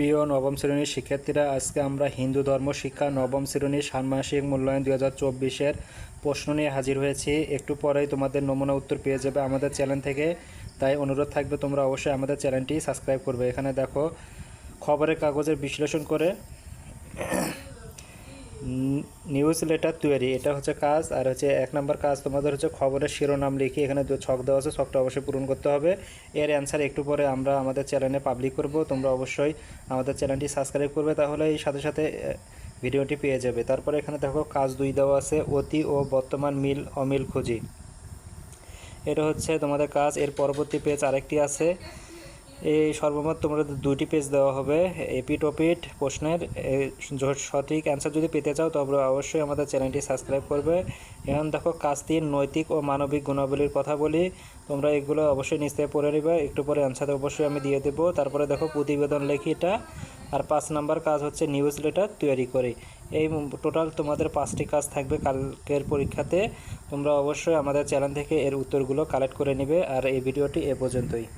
প্রিয় নবম শ্রেণীর শিক্ষার্থীরা, আজকে আমরা হিন্দু ধর্ম শিক্ষা নবম শ্রেণীর ষান্মাসিক মূল্যায়ন 2024-এর প্রশ্ন নিয়ে হাজির হয়েছি। একটু পরেই তোমাদের নমুনা উত্তর পেয়ে যাবে আমাদের চ্যানেল থেকে। তাই অনুরোধ থাকবে তোমরা অবশ্যই আমাদের চ্যানেলটি সাবস্ক্রাইব করবে। এখানে দেখো, খবরের কাগজের বিশ্লেষণ করে নিউজ লেটার তৈরি, এটা হচ্ছে কাজ। আর হচ্ছে 1 নম্বর কাজ তোমাদের হচ্ছে খবরের শিরোনাম লিখে এখানে ছক দেওয়া আছে, ছকটা অবশ্যই পূরণ করতে হবে। এর অ্যান্সার একটু পরে আমরা আমাদের চ্যানেলে পাবলিক করব। তোমরা অবশ্যই আমাদের চ্যানেলটি সাবস্ক্রাইব করবে, তাহলে এই সাথে সাথে ভিডিওটি পেয়ে যাবে। তারপরে এখানে দেখো কাজ 2 দেওয়া আছে, অতি ও বর্তমান মিল অমিল খুঁজি। এটা হচ্ছে তোমাদের কাজ। এর পরবর্তী পেজ আরেকটি আছে। এই সর্বমোট তোমাদের 2টি পেজ দেওয়া হবে এপিট ওপিট প্রশ্নের। সঠিক অ্যান্সার যদি পেতে চাও তবে অবশ্যই আমাদের চ্যানেলটি সাবস্ক্রাইব করবে। এখন দেখো কাজ 3, নৈতিক ও মানবিক গুণাবলীর কথা বলি। তোমরা এগুলো অবশ্যই নিচ থেকে পড়ে নেবে, একটু পরে অ্যান্সার অবশ্যই আমি দিয়ে দেবো। তারপরে দেখো প্রতিবেদন লেখি এটা। আর 5 নম্বর কাজ হচ্ছে নিউজ লেটার তৈরি করি। এই টোটাল তোমাদের 5টি কাজ থাকবে কালকের পরীক্ষাতে। তোমরা অবশ্যই আমাদের চ্যানেল থেকে এর উত্তরগুলো কালেক্ট করে নেবে। আর এই ভিডিওটি এ পর্যন্তই।